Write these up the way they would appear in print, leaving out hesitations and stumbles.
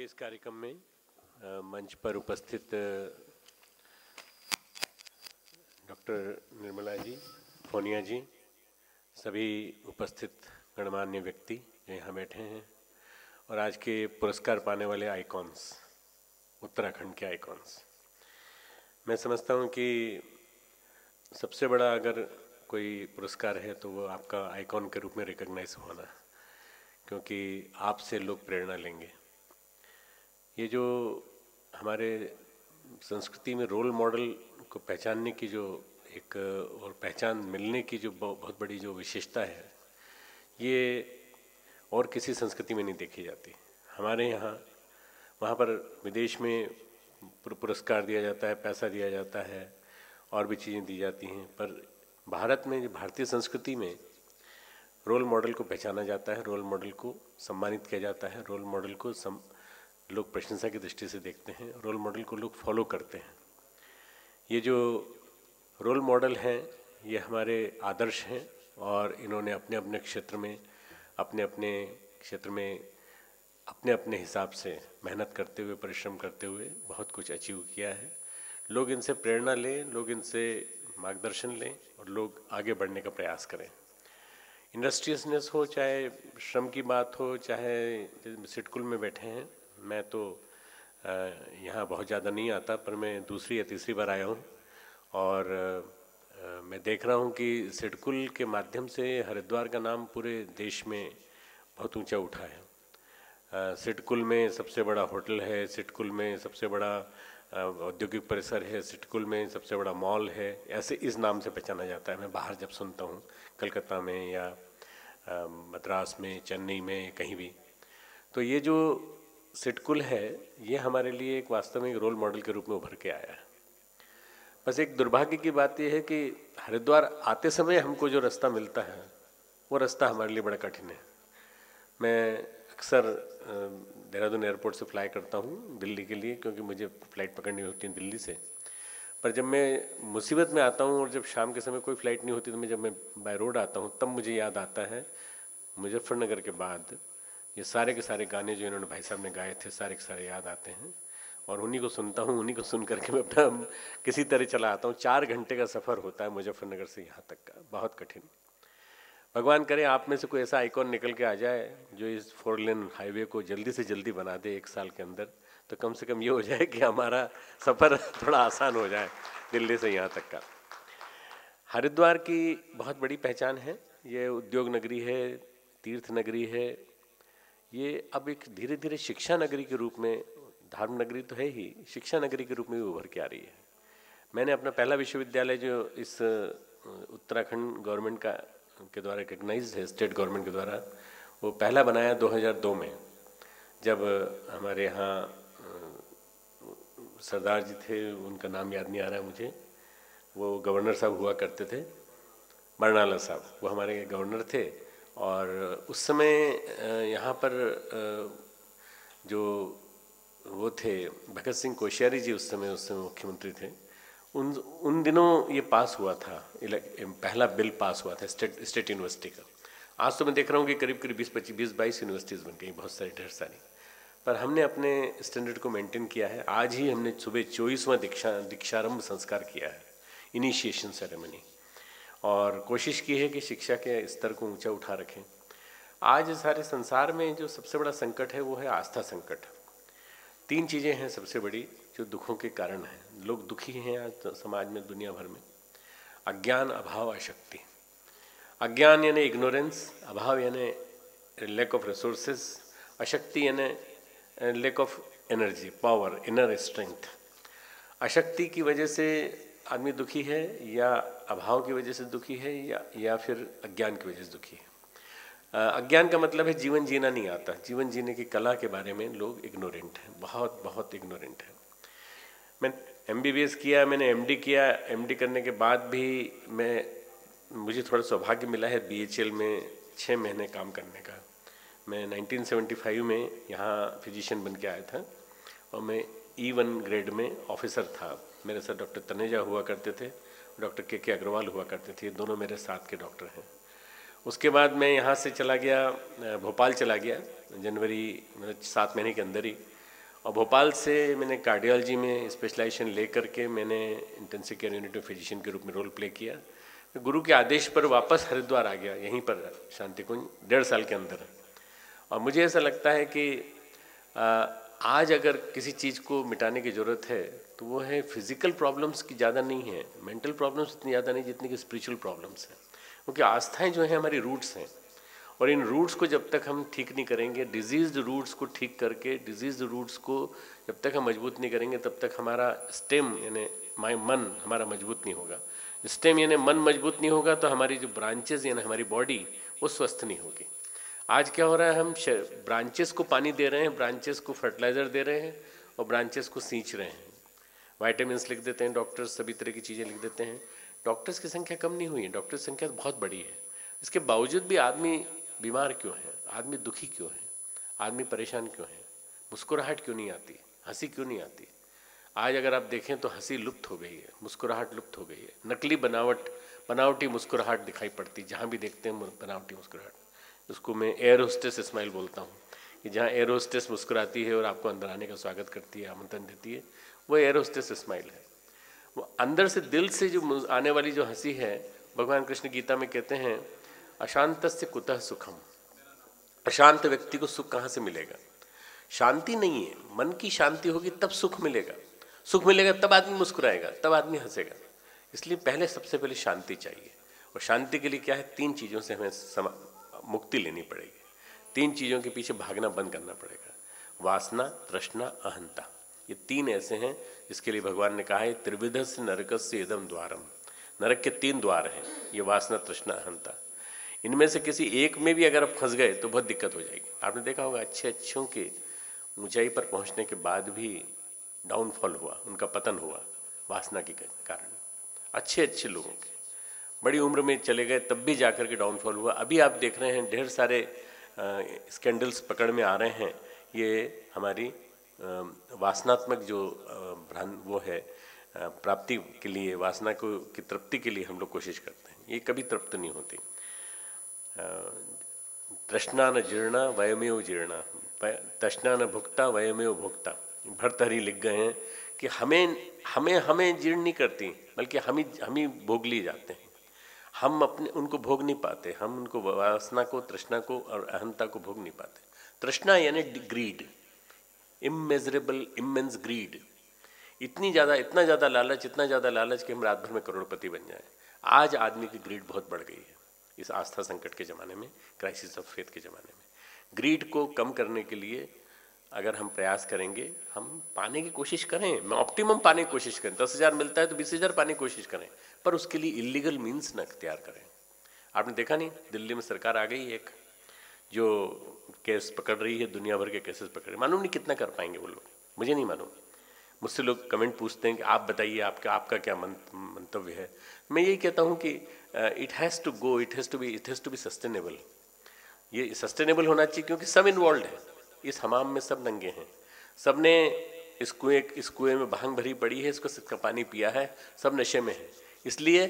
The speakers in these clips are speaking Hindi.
के इस कार्यक्रम में मंच पर उपस्थित डॉक्टर निर्मला जी, फोनिया जी, सभी उपस्थित गणमान्य व्यक्ति जो यहाँ बैठे हैं और आज के पुरस्कार पाने वाले आइकॉन्स, उत्तराखंड के आइकॉन्स। मैं समझता हूँ कि सबसे बड़ा अगर कोई पुरस्कार है तो वो आपका आइकॉन के रूप में रिकॉग्नाइज होना, क्योंकि आपसे लोग प्रेरणा लेंगे। ये जो हमारे संस्कृति में रोल मॉडल को पहचानने की जो एक और पहचान मिलने की जो बहुत बड़ी जो विशेषता है, ये और किसी संस्कृति में नहीं देखी जाती। हमारे यहाँ वहाँ पर विदेश में पुरस्कार दिया जाता है, पैसा दिया जाता है और भी चीज़ें दी जाती हैं, पर भारत में, भारतीय संस्कृति में रोल मॉडल को पहचाना जाता है, रोल मॉडल को सम्मानित किया जाता है, रोल मॉडल को लोग प्रशंसा की दृष्टि से देखते हैं, रोल मॉडल को लोग फॉलो करते हैं। ये जो रोल मॉडल हैं ये हमारे आदर्श हैं और इन्होंने अपने अपने क्षेत्र में अपने अपने हिसाब से मेहनत करते हुए, परिश्रम करते हुए बहुत कुछ अचीव किया है। लोग इनसे प्रेरणा लें, लोग इनसे मार्गदर्शन लें और लोग आगे बढ़ने का प्रयास करें। इंडस्ट्रियसनेस हो, चाहे श्रम की बात हो, चाहे सिडकुल में बैठे हैं, मैं तो यहाँ बहुत ज़्यादा नहीं आता, पर मैं दूसरी या तीसरी बार आया हूँ और मैं देख रहा हूँ कि सिडकुल के माध्यम से हरिद्वार का नाम पूरे देश में बहुत ऊंचा उठा है। सिडकुल में सबसे बड़ा होटल है, सिडकुल में सबसे बड़ा औद्योगिक परिसर है, सिडकुल में सबसे बड़ा मॉल है, ऐसे इस नाम से पहचाना जाता है। मैं बाहर जब सुनता हूँ, कलकत्ता में या मद्रास में, चेन्नई में, कहीं भी, तो ये जो सिडकुल है ये हमारे लिए एक वास्तव में एक रोल मॉडल के रूप में उभर के आया है। बस एक दुर्भाग्य की बात यह है कि हरिद्वार आते समय हमको जो रास्ता मिलता है वो रास्ता हमारे लिए बड़ा कठिन है। मैं अक्सर देहरादून एयरपोर्ट से फ्लाई करता हूँ दिल्ली के लिए, क्योंकि मुझे फ़्लाइट पकड़नी होती है दिल्ली से। पर जब मैं मुसीबत में आता हूँ और जब शाम के समय कोई फ़्लाइट नहीं होती, तो जब मैं बाय रोड आता हूँ, तब मुझे याद आता है मुजफ्फरनगर के बाद ये सारे के सारे गाने जो इन्होंने भाई साहब ने गाए थे, सारे के सारे याद आते हैं और उन्हीं को सुनता हूँ। उन्हीं को सुन करके मैं अपना किसी तरह चला आता हूँ। 4 घंटे का सफ़र होता है मुजफ्फरनगर से यहाँ तक का, बहुत कठिन। भगवान करे आप में से कोई ऐसा आइकॉन निकल के आ जाए जो इस 4 लेन हाईवे को जल्दी से जल्दी बना दे 1 साल के अंदर, तो कम से कम ये हो जाए कि हमारा सफ़र थोड़ा आसान हो जाए दिल्ली से यहाँ तक का। हरिद्वार की बहुत बड़ी पहचान है, ये उद्योग नगरी है, तीर्थ नगरी है, ये अब एक धीरे धीरे शिक्षा नगरी के रूप में, धर्म नगरी तो है ही, शिक्षा नगरी के रूप में भी उभर के आ रही है। मैंने अपना पहला विश्वविद्यालय जो इस उत्तराखंड गवर्नमेंट के द्वारा रिकग्नाइज्ड है, स्टेट गवर्नमेंट के द्वारा, वो पहला बनाया 2002 में, जब हमारे यहाँ सरदार जी थे, उनका नाम याद नहीं आ रहा है मुझे, वो गवर्नर साहब हुआ करते थे, बरनाला साहब, वो हमारे गवर्नर थे। और उस समय यहाँ पर जो वो थे भगत सिंह कोश्यारी जी, उस समय मुख्यमंत्री थे। उन दिनों ये पास हुआ था, पहला बिल पास हुआ था स्टेट यूनिवर्सिटी का। आज तो मैं देख रहा हूँ कि करीब करीब 20-22 यूनिवर्सिटीज़ बन गई, बहुत सारी, ढेर सारी। पर हमने अपने स्टैंडर्ड को मेंटेन किया है। आज ही हमने सुबह 24वां दीक्षारंभ संस्कार किया है, इनिशिएशन सेरेमनी, और कोशिश की है कि शिक्षा के स्तर को ऊंचा उठा रखें। आज सारे संसार में जो सबसे बड़ा संकट है वो है आस्था संकट। 3 चीज़ें हैं सबसे बड़ी जो दुखों के कारण हैं। लोग दुखी हैं आज तो समाज में, दुनिया भर में। अज्ञान, अभाव, अशक्ति। अज्ञान यानी इग्नोरेंस, अभाव यानी लैक ऑफ रिसोर्सेज, अशक्ति यानी lack of energy, power, inner strength. अशक्ति की वजह से आदमी दुखी है, या अभाव की वजह से दुखी है, या फिर अज्ञान की वजह से दुखी है। अज्ञान का मतलब है जीवन जीना नहीं आता, जीवन जीने की कला के बारे में लोग इग्नोरेंट हैं, बहुत बहुत इग्नोरेंट हैं। मैं MBBS किया, मैंने MD किया, MD करने के बाद भी मुझे थोड़ा सौभाग्य मिला है BHL में 6 महीने काम करने का। मैं 1975 में यहाँ फिजिशियन बन के आया था और मैं E1 ग्रेड में ऑफिसर था। मेरे साथ डॉक्टर तनेजा हुआ करते थे, डॉक्टर के अग्रवाल हुआ करते थे, ये दोनों मेरे साथ के डॉक्टर हैं। उसके बाद मैं यहाँ से चला गया, भोपाल चला गया जनवरी, मतलब 7 महीने के अंदर ही। और भोपाल से मैंने कार्डियोलॉजी में स्पेशलाइजेशन लेकर के मैंने इंटेंसिव केयर यूनिट में फिजिशियन के रूप में रोल प्ले किया। गुरु के आदेश पर वापस हरिद्वार आ गया, यहीं पर शांति कुंज 1.5 साल के अंदर। और मुझे ऐसा लगता है कि आज अगर किसी चीज़ को मिटाने की ज़रूरत है तो वो है फिजिकल प्रॉब्लम्स की ज़्यादा नहीं है, मेंटल प्रॉब्लम्स इतनी ज़्यादा नहीं जितनी कि स्पिरिचुअल प्रॉब्लम्स हैं। क्योंकि आस्थाएं जो हैं हमारी रूट्स हैं, और इन रूट्स को जब तक हम ठीक नहीं करेंगे, डिजीज्ड रूट्स को ठीक करके डिजीज्ड रूट्स को जब तक हम मजबूत नहीं करेंगे तब तक हमारा स्टेम यानी मन हमारा मजबूत नहीं होगा। स्टेम यानी मन मजबूत नहीं होगा तो हमारी जो ब्रांचेस यानी हमारी बॉडी वो स्वस्थ नहीं होगी। आज क्या हो रहा है, हम ब्रांचेस को पानी दे रहे हैं, ब्रांचेस को फर्टिलाइज़र दे रहे हैं और ब्रांचेस को सींच रहे हैं। वाइटामिन्स लिख देते हैं डॉक्टर्स, सभी तरह की चीज़ें लिख देते हैं। डॉक्टर्स की संख्या कम नहीं हुई है, डॉक्टर्स की संख्या बहुत बड़ी है। इसके बावजूद भी आदमी बीमार क्यों है, आदमी दुखी क्यों है, आदमी परेशान क्यों है, मुस्कुराहट क्यों नहीं आती, हंसी क्यों नहीं आती। आज अगर आप देखें तो हंसी लुप्त हो गई है, मुस्कुराहट लुप्त हो गई है, नकली बनावटी मुस्कुराहट दिखाई पड़ती, जहाँ भी देखते हैं बनावटी मुस्कुराहट। उसको मैं एयर होस्टेस स्माइल बोलता हूँ कि जहाँ एयर होस्टेस मुस्कुराती है और आपको अंदर आने का स्वागत करती है, आमंत्रण देती है, वो एयर होस्टेस स्माइल है। वो अंदर से दिल से जो आने वाली जो हंसी है, भगवान कृष्ण गीता में कहते हैं अशांतस्य कुतः सुखम। अशांत व्यक्ति को सुख कहाँ से मिलेगा? शांति नहीं है, मन की शांति होगी तब सुख मिलेगा। सुख मिलेगा तब आदमी मुस्कुराएगा, तब आदमी हंसेगा। इसलिए पहले सबसे पहले शांति चाहिए। और शांति के लिए क्या है, 3 चीज़ों से हमें मुक्ति लेनी पड़ेगी। 3 चीज़ों के पीछे भागना बंद करना पड़ेगा। वासना, तृष्णा, अहंता, ये 3 ऐसे हैं जिसके लिए भगवान ने कहा है त्रिविधस्य नरकस्य इदम द्वारम। नरक के 3 द्वार हैं, ये वासना, तृष्णा, अहंता। इनमें से किसी एक में भी अगर आप फंस गए तो बहुत दिक्कत हो जाएगी। आपने देखा होगा अच्छों के ऊंचाई पर पहुंचने के बाद भी डाउनफॉल हुआ, उनका पतन हुआ वासना के कारण। अच्छे लोगों के बड़ी उम्र में चले गए तब भी जाकर के डाउनफॉल हुआ। अभी आप देख रहे हैं ढेर सारे स्कैंडल्स पकड़ में आ रहे हैं। ये हमारी वासनात्मक जो वो है प्राप्ति के लिए, वासना को की तृप्ति के लिए हम लोग कोशिश करते हैं, ये कभी तृप्त नहीं होती। तृष्णा न जीर्णा वयमेव जीर्णा, तृष्णा न भुक्ता वयमेव भुक्ता। भर्तहरि लिख गए हैं कि हमें जीर्ण नहीं करती, बल्कि हम ही भोग लिए जाते हैं। हम अपने उनको भोग नहीं पाते, हम उनको वासना को, तृष्णा को और अहंता को भोग नहीं पाते। तृष्णा यानी ग्रीड, इमेजरेबल इमेंस ग्रीड, इतना ज़्यादा लालच कि हम रात भर में करोड़पति बन जाएं। आज आदमी की ग्रीड बहुत बढ़ गई है इस आस्था संकट के ज़माने में, क्राइसिस ऑफ फेथ के ज़माने में। ग्रीड को कम करने के लिए अगर हम प्रयास करेंगे, हम पाने की कोशिश करें, मैं ऑप्टिमम पाने की कोशिश करें, 10,000 मिलता है तो 20,000 पाने की कोशिश करें, पर उसके लिए इलीगल मीन्स न अख्तियार करें। आपने देखा नहीं, दिल्ली में सरकार आ गई एक जो केस पकड़ रही है, दुनिया भर के केसेस पकड़ रही है। मालूम नहीं कितना कर पाएंगे वो लोग, मुझे नहीं मालूम। मुझसे लोग कमेंट पूछते हैं कि आप बताइए आपका क्या मंतव्य है। मैं यही कहता हूँ कि it has to go, it has to be sustainable. ये सस्टेनेबल होना चाहिए क्योंकि सब इन्वॉल्व है। इस हमाम में सब नंगे हैं, सब ने इस कुएं में भांग भरी पड़ी है, इसका पानी पिया है, सब नशे में है। इसलिए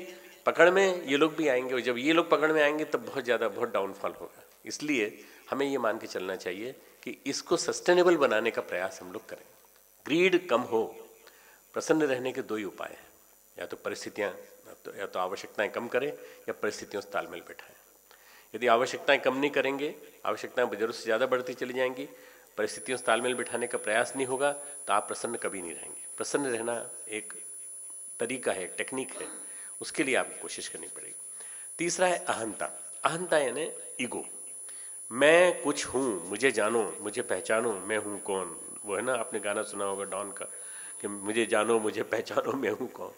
पकड़ में ये लोग भी आएंगे, और जब ये लोग पकड़ में आएंगे तब बहुत डाउनफॉल होगा। इसलिए हमें ये मान के चलना चाहिए कि इसको सस्टेनेबल बनाने का प्रयास हम लोग करें। ग्रीड कम हो। प्रसन्न रहने के 2 ही उपाय हैं, या तो आवश्यकताएं कम करें या परिस्थितियों से तालमेल बैठाएं। यदि आवश्यकताएं कम नहीं करेंगे, आवश्यकताएं जरूरत से ज़्यादा बढ़ती चली जाएंगी, परिस्थितियों से तालमेल बिठाने का प्रयास नहीं होगा, तो आप प्रसन्न कभी नहीं रहेंगे। प्रसन्न रहना एक तरीका है, एक टेक्निक है, उसके लिए आपको कोशिश करनी पड़ेगी। तीसरा है अहंता। अहंता यानी ईगो, मैं कुछ हूँ, मुझे जानो, मुझे पहचानो, मैं हूँ कौन। वो है ना, आपने गाना सुना होगा डॉन का कि मुझे जानो, मुझे पहचानो, मैं हूँ कौन।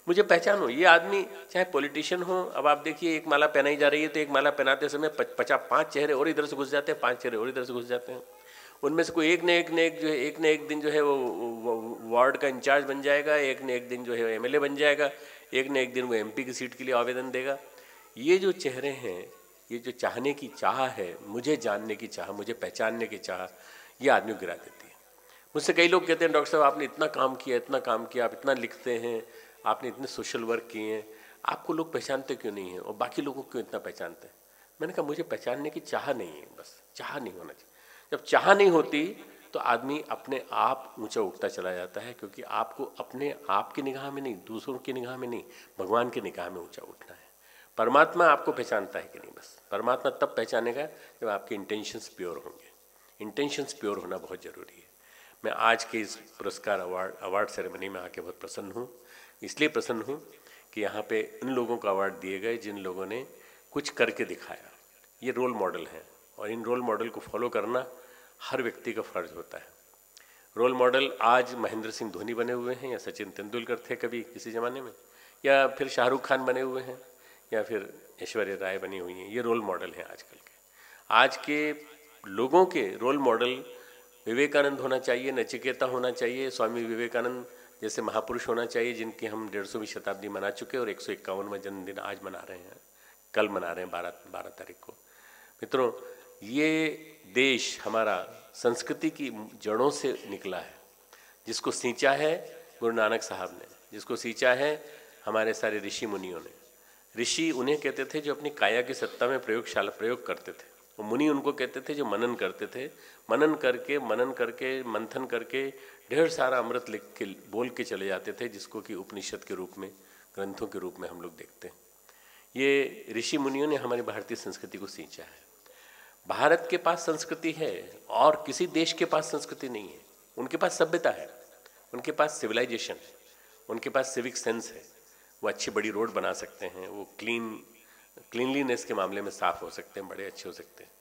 मुझे पहचानो। ये आदमी चाहे पॉलिटिशियन हो, अब आप देखिए एक माला पहनाई जा रही है तो एक माला पहनाते समय 5 चेहरे और इधर से घुस जाते हैं, 5 चेहरे और इधर से घुस जाते हैं। उनमें से कोई एक न एक दिन जो है वो वार्ड का इंचार्ज बन जाएगा, एक न एक दिन जो है MLA बन जाएगा, एक न एक दिन वो MP की सीट के लिए आवेदन देगा। ये जो चेहरे हैं, ये जो चाहने की चाह है, मुझे जानने की चाह, मुझे पहचानने की चाह, ये आदमी गिरा देती है। मुझसे कई लोग कहते हैं डॉक्टर साहब आपने इतना काम किया, आप इतना लिखते हैं, आपने इतने सोशल वर्क किए हैं, आपको लोग पहचानते क्यों नहीं हैं और बाकी लोगों को क्यों इतना पहचानते हैं? मैंने कहा मुझे पहचानने की चाह नहीं है, बस चाह नहीं होना चाहिए। जब चाह नहीं होती तो आदमी अपने आप ऊंचा उठता चला जाता है, क्योंकि आपको अपने आप की निगाह में नहीं, दूसरों की निगाह में नहीं, भगवान की निगाह में ऊंचा उठना है। परमात्मा आपको पहचानता है कि नहीं, बस परमात्मा तब पहचानेगा जब आपके इंटेंशंस प्योर होंगे। इंटेंशंस प्योर होना बहुत ज़रूरी है। मैं आज के इस पुरस्कार अवार्ड सेरेमनी में आके बहुत प्रसन्न हूँ। इसलिए प्रसन्न हूँ कि यहाँ पे इन लोगों को अवार्ड दिए गए जिन लोगों ने कुछ करके दिखाया। ये रोल मॉडल हैं और इन रोल मॉडल को फॉलो करना हर व्यक्ति का फर्ज होता है। रोल मॉडल आज महेंद्र सिंह धोनी बने हुए हैं, या सचिन तेंदुलकर थे कभी किसी ज़माने में, या फिर शाहरुख खान बने हुए हैं, या फिर ऐश्वर्या राय बनी हुई हैं। ये रोल मॉडल हैं आजकल के। आज के लोगों के रोल मॉडल विवेकानंद होना चाहिए, नचिकेता होना चाहिए, स्वामी विवेकानंद जैसे महापुरुष होना चाहिए, जिनकी हम 150वीं शताब्दी मना चुके और 151वां जन्मदिन आज मना रहे हैं, कल मना रहे हैं 12 तारीख को। मित्रों, ये देश हमारा संस्कृति की जड़ों से निकला है, जिसको सींचा है गुरु नानक साहब ने, जिसको सींचा है हमारे सारे ऋषि मुनियों ने। ऋषि उन्हें कहते थे जो अपनी काया की सत्ता में प्रयोग करते थे, और मुनि उनको कहते थे जो मनन करते थे। मनन करके मंथन करके ढेर सारा अमृत लिख के बोल के चले जाते थे, जिसको कि उपनिषद के रूप में, ग्रंथों के रूप में हम लोग देखते हैं। ये ऋषि मुनियों ने हमारी भारतीय संस्कृति को सींचा है। भारत के पास संस्कृति है और किसी देश के पास संस्कृति नहीं है। उनके पास सभ्यता है, उनके पास सिविलाइजेशन है, उनके पास सिविक सेंस है। वो अच्छी बड़ी रोड बना सकते हैं, वो क्लीनलीनेस के मामले में साफ हो सकते हैं, बड़े अच्छे हो सकते हैं।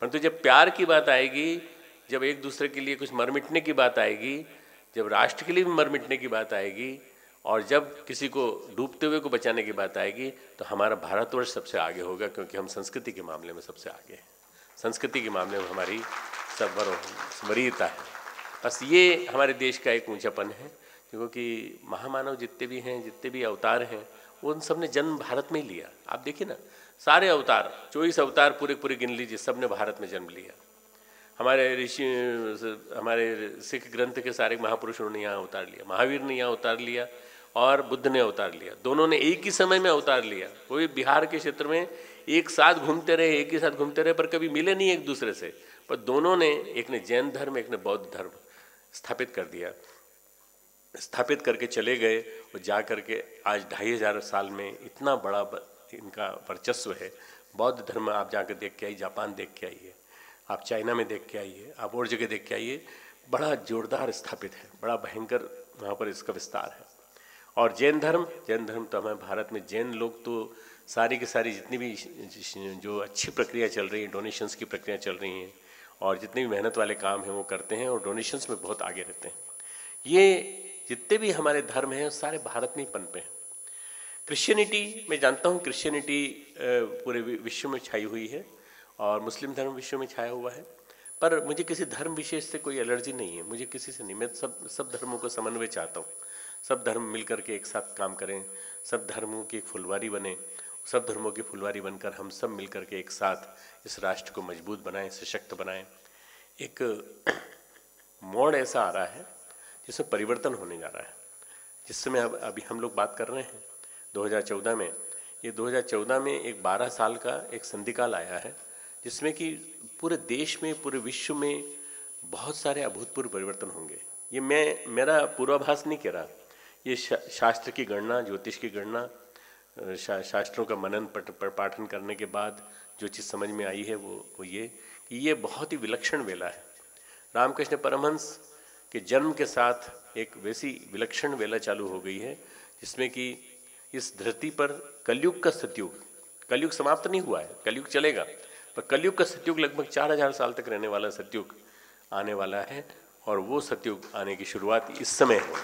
परंतु जब प्यार की बात आएगी, जब एक दूसरे के लिए कुछ मर मिटने की बात आएगी, जब राष्ट्र के लिए भी मर मिटने की बात आएगी, और जब किसी को डूबते हुए को बचाने की बात आएगी, तो हमारा भारतवर्ष सबसे आगे होगा, क्योंकि हम संस्कृति के मामले में सबसे आगे हैं। संस्कृति के मामले में हमारी वरीयता है। बस ये हमारे देश का एक ऊंचापन है, क्योंकि महामानव जितने भी हैं, जितने भी अवतार हैं, उन सब ने जन्म भारत में ही लिया। आप देखिए ना, सारे अवतार 24 अवतार पूरे गिन लीजिए, सब ने भारत में जन्म लिया। हमारे सिख ग्रंथ के सारे महापुरुषों ने यहाँ अवतार लिया, महावीर ने यहाँ अवतार लिया और बुद्ध ने अवतार लिया। दोनों ने एक ही समय में अवतार लिया। कोई बिहार के क्षेत्र में एक साथ घूमते रहे, पर कभी मिले नहीं एक दूसरे से, पर दोनों ने, एक ने जैन धर्म, एक ने बौद्ध धर्म स्थापित कर दिया, स्थापित करके चले गए, और जा करके आज 2500 साल में इतना बड़ा इनका वर्चस्व है। बौद्ध धर्म आप जाकर देख के आइए, जापान देख के आइए, आप चाइना में देख के आइए, आप और जगह देख के आइए, बड़ा जोरदार स्थापित है, बड़ा भयंकर वहाँ पर इसका विस्तार है। और जैन धर्म तो हमारे भारत में जैन लोग तो सारी की सारी जितनी भी जो अच्छी प्रक्रिया चल रही है, डोनेशंस की प्रक्रिया चल रही हैं, और जितने भी मेहनत वाले काम हैं वो करते हैं, और डोनेशंस में बहुत आगे रहते हैं। ये जितने भी हमारे धर्म हैं सारे भारत में ही पनपे हैं। क्रिश्चियनिटी, मैं जानता हूँ क्रिश्चियनिटी पूरे विश्व में छाई हुई है, और मुस्लिम धर्म विश्व में छाया हुआ है, पर मुझे किसी धर्म विशेष से कोई एलर्जी नहीं है, मुझे किसी से नहीं। मैं सब धर्मों को समन्वय चाहता हूँ। सब धर्म मिलकर के एक साथ काम करें, सब धर्मों की एक फुलवारी बने, सब धर्मों की फुलवारी बनकर हम सब मिलकर के एक साथ इस राष्ट्र को मजबूत बनाएं, सशक्त बनाएं। एक मोड़ ऐसा आ रहा है जिसमें परिवर्तन होने जा रहा है, जिसमें अभी हम लोग बात कर रहे हैं 2014 में। ये 2014 में एक 12 साल का एक संधिकाल आया है, जिसमें कि पूरे देश में, पूरे विश्व में बहुत सारे अभूतपूर्व परिवर्तन होंगे। ये मेरा पूर्वाभास नहीं कह रहा, ये शास्त्र की गणना, ज्योतिष की गणना, शास्त्रों का मनन पाठन करने के बाद जो चीज़ समझ में आई है वो ये कि ये बहुत ही विलक्षण वेला है। रामकृष्ण परमहंस के जन्म के साथ एक वैसी विलक्षण वेला चालू हो गई है, जिसमें कि इस धरती पर कलयुग का सतयुग, कलयुग समाप्त नहीं हुआ है, कलयुग चलेगा, पर कलयुग का सतयुग लगभग 4000 साल तक रहने वाला सतयुग आने वाला है, और वो सतयुग आने की शुरुआत इस समय है।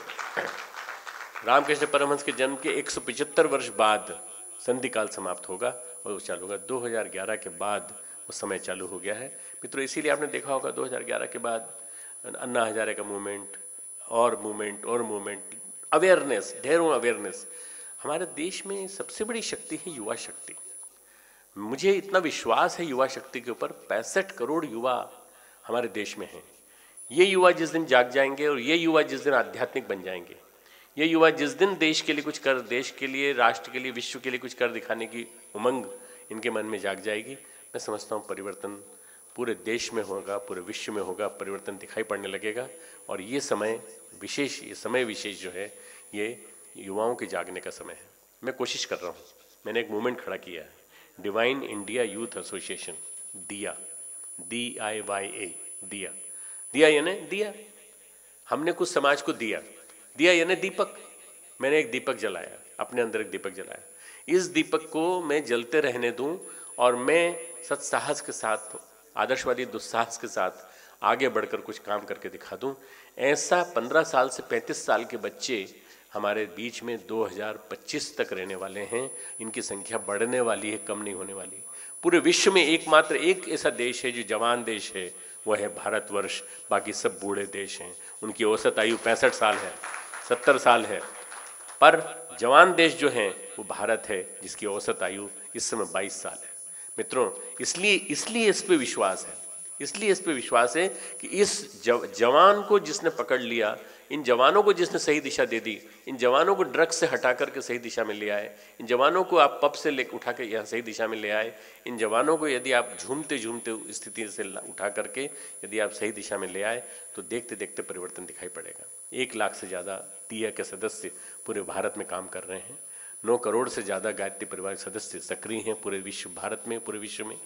रामकृष्ण परमहंस के जन्म के 175 वर्ष बाद संधि काल समाप्त होगा और वो चालू होगा। 2011 के बाद वो समय चालू हो गया है मित्रों। इसीलिए आपने देखा होगा 2011 के बाद अन्ना हजारे का मूवमेंट, अवेयरनेस, ढेरों अवेयरनेस। हमारे देश में सबसे बड़ी शक्ति है युवा शक्ति। मुझे इतना विश्वास है युवा शक्ति के ऊपर, 65 करोड़ युवा हमारे देश में हैं। ये युवा जिस दिन जाग जाएंगे, और ये युवा जिस दिन आध्यात्मिक बन जाएंगे, ये युवा जिस दिन देश के लिए कुछ कर, देश के लिए, राष्ट्र के लिए, विश्व के लिए कुछ कर दिखाने की उमंग इनके मन में जाग जाएगी, मैं समझता हूँ परिवर्तन पूरे देश में होगा, पूरे विश्व में होगा, परिवर्तन दिखाई पड़ने लगेगा। और ये समय विशेष जो है ये युवाओं के जागने का समय है। मैं कोशिश कर रहा हूँ, मैंने एक मूवमेंट खड़ा किया है, डिवाइन इंडिया यूथ एसोसिएशन, दिया, DIYA, दिया। दिया यानी दिया, हमने कुछ समाज को दिया। दिया यानी दीपक, मैंने एक दीपक जलाया, अपने अंदर एक दीपक जलाया। इस दीपक को मैं जलते रहने दूं और मैं सत्साहस के साथ, आदर्शवादी दुस्साहस के साथ आगे बढ़कर कुछ काम करके दिखा दूं। ऐसा 15 साल से 35 साल के बच्चे हमारे बीच में 2025 तक रहने वाले हैं। इनकी संख्या बढ़ने वाली है, कम नहीं होने वाली। पूरे विश्व में एकमात्र एक ऐसा देश है जो जवान देश है, वह है भारतवर्ष। बाकी सब बूढ़े देश हैं, उनकी औसत आयु 65 साल है, 70 साल है। पर जवान देश जो हैं वो भारत है, जिसकी औसत आयु इस समय 22 साल है। मित्रों, इसलिए इस पे विश्वास है, इसलिए इस पे विश्वास है कि इस जवान को जिसने पकड़ लिया, इन जवानों को जिसने सही दिशा दे दी, इन जवानों को ड्रग्स से हटा करके सही दिशा में ले आए, इन जवानों को आप पब से ले उठा के यहाँ सही दिशा में ले आए, इन जवानों को यदि आप झूमते झूमते स्थिति से उठा करके यदि आप सही दिशा में ले आए तो देखते देखते परिवर्तन दिखाई पड़ेगा। 1 लाख से ज़्यादा दिया के सदस्य पूरे भारत में काम कर रहे हैं। 9 करोड़ से ज़्यादा गायत्री परिवार के सदस्य सक्रिय हैं पूरे विश्व, भारत में, पूरे विश्व में।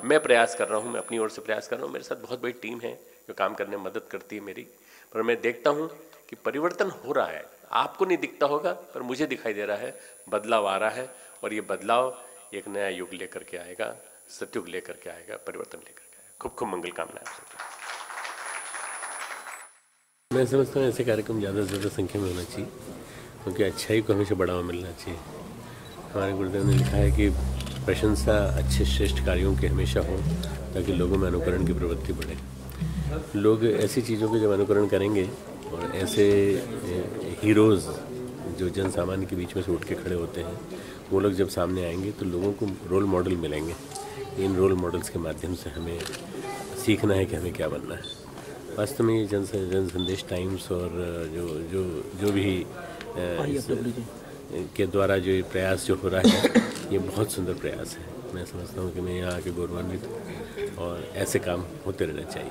मैं प्रयास कर रहा हूँ, मैं अपनी ओर से प्रयास कर रहा हूँ। मेरे साथ बहुत बड़ी टीम है जो काम करने में मदद करती है मेरी। पर मैं देखता हूँ कि परिवर्तन हो रहा है। आपको नहीं दिखता होगा पर मुझे दिखाई दे रहा है, बदलाव आ रहा है। और ये बदलाव एक नया युग लेकर के आएगा, सतयुग लेकर के आएगा, परिवर्तन लेकर के आएगा। खूब खूब मंगल कामनाएं। मैं समझता हूँ ऐसे कार्यक्रम ज़्यादा से ज़्यादा संख्या में होना चाहिए, क्योंकि अच्छाई को हमेशा बढ़ावा मिलना चाहिए। हमारे गुरुदेव ने लिखा है कि प्रशंसा अच्छे श्रेष्ठ कार्यों की हमेशा हो, ताकि लोगों में अनुकरण की प्रवृत्ति बढ़े। लोग ऐसी चीज़ों के जब अनुकरण करेंगे और ऐसे हीरोज़ जो जन सामान्य के बीच में से उठ के खड़े होते हैं, वो लोग जब सामने आएंगे तो लोगों को रोल मॉडल मिलेंगे। इन रोल मॉडल्स के माध्यम से हमें सीखना है कि हमें क्या बनना है। वास्तव में ये जन संदेश टाइम्स और जो भी के द्वारा जो ये प्रयास जो हो रहा है, ये बहुत सुंदर प्रयास है। मैं समझता हूँ कि मैं यहाँ आके गौरवान्वित हूँ और ऐसे काम होते रहने चाहिए।